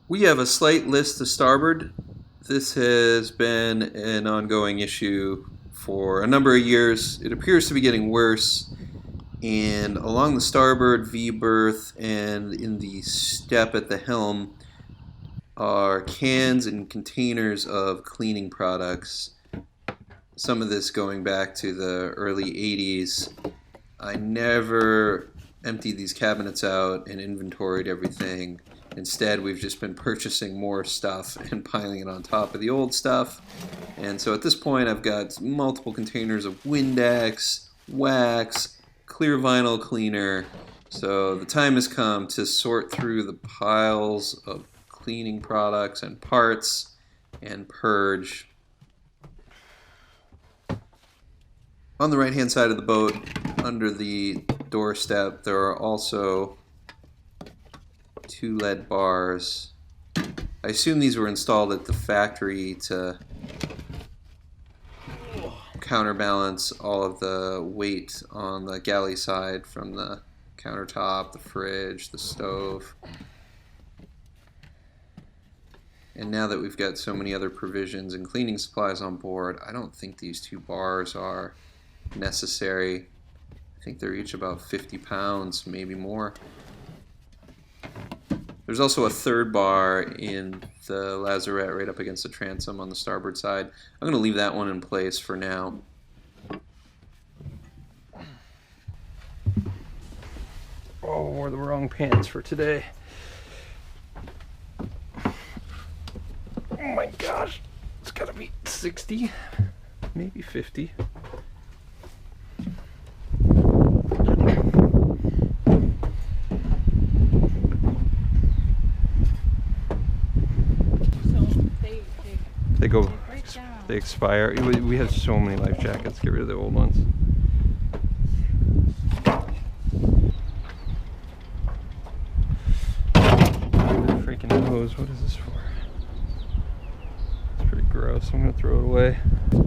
We have a slight list to starboard. This has been an ongoing issue for a number of years. It appears to be getting worse. And along the starboard V berth and in the step at the helm are cans and containers of cleaning products. Some of this going back to the early 80s. I never emptied these cabinets out and inventoried everything. Instead, we've just been purchasing more stuff and piling it on top of the old stuff. And so at this point, I've got multiple containers of Windex, wax, clear vinyl cleaner. So the time has come to sort through the piles of cleaning products and parts and purge. On the right-hand side of the boat, under the doorstep, there are also 2 lead bars. I assume these were installed at the factory to counterbalance all of the weight on the galley side from the countertop, the fridge, the stove. And now that we've got so many other provisions and cleaning supplies on board, I don't think these 2 bars are necessary. I think they're each about 50 pounds, maybe more. There's also a 3rd bar in the lazarette right up against the transom on the starboard side. I'm going to leave that one in place for now. Oh, wore the wrong pants for today. Oh my gosh, it's gotta be 60, maybe 50. They expire. We have so many life jackets. Get rid of the old ones. Freaking hose. What is this for? It's pretty gross. I'm gonna throw it away. This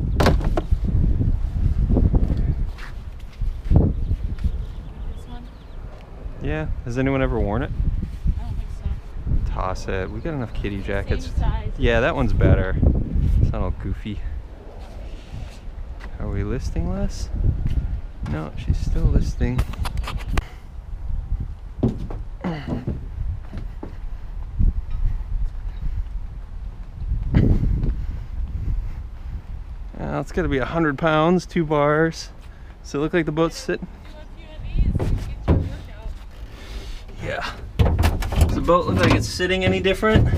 one? Yeah. Has anyone ever worn it? I don't think so. Toss it. We got enough kitty jackets. Same size. Yeah, that one's better. It's not all goofy. Are we listing less? No, she's still listing. It's got to be 100 pounds, 2 bars. Does it look like the boat's sitting? Yeah. Does the boat look like it's sitting any different?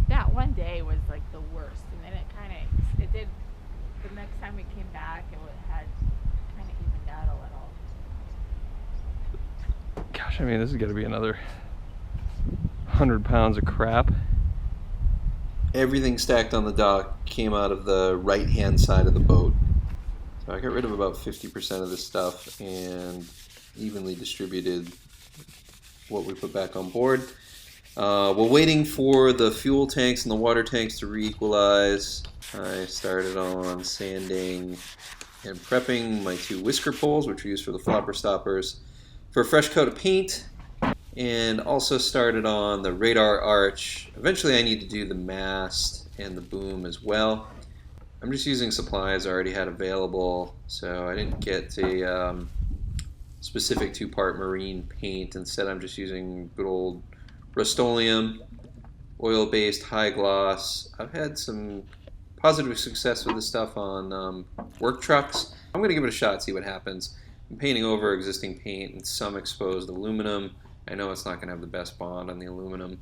That one day was like the worst, and then it did. The next time we came back, had kind of evened out a little. Gosh, I mean, this is going to be another 100 pounds of crap. Everything stacked on the dock came out of the right-hand side of the boat. So I got rid of about 50% of this stuff and evenly distributed what we put back on board. We're waiting for the fuel tanks and the water tanks to re-equalize. I started on sanding and prepping my 2 whisker poles, which are used for the flopper stoppers, for a fresh coat of paint, and also started on the radar arch. Eventually I need to do the mast and the boom as well. I'm just using supplies I already had available, so I didn't get a specific 2-part marine paint. Instead I'm just using good old Rust-Oleum, oil-based high gloss. I've had some positive success with this stuff on work trucks. I'm going to give it a shot, see what happens. I'm painting over existing paint and some exposed aluminum. I know it's not going to have the best bond on the aluminum.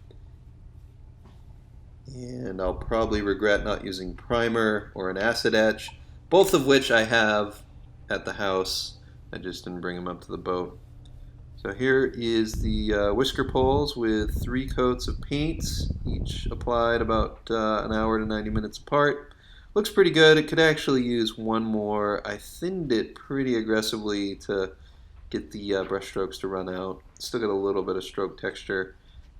And I'll probably regret not using primer or an acid etch, both of which I have at the house. I just didn't bring them up to the boat. So here is the whisker poles with 3 coats of paints, each applied about an hour to 90 minutes apart. Looks pretty good. It could actually use one more. I thinned it pretty aggressively to get the brush strokes to run out. Still got a little bit of stroke texture.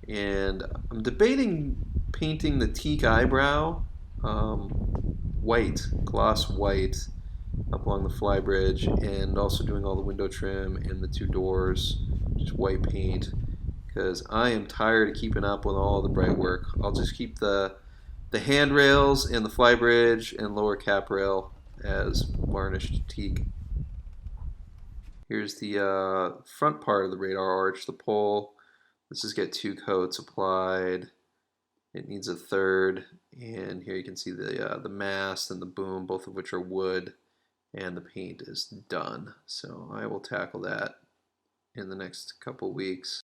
And I'm debating painting the teak eyebrow white, gloss white, up along the flybridge, and also doing all the window trim and the 2 doors, just white paint, because I am tired of keeping up with all the bright work. I'll just keep the handrails and the flybridge and lower cap rail as varnished teak. Here's the front part of the radar arch, the pole. This is get 2 coats applied. It needs a 3rd, and here you can see the mast and the boom, both of which are wood, and the paint is done. So I will tackle that in the next couple weeks.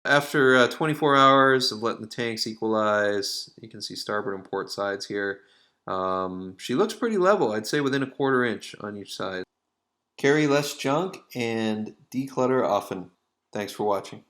After 24 hours of letting the tanks equalize, you can see starboard and port sides here. She looks pretty level, I'd say within a 1/4 inch on each side. Carry less junk and declutter often. Thanks for watching.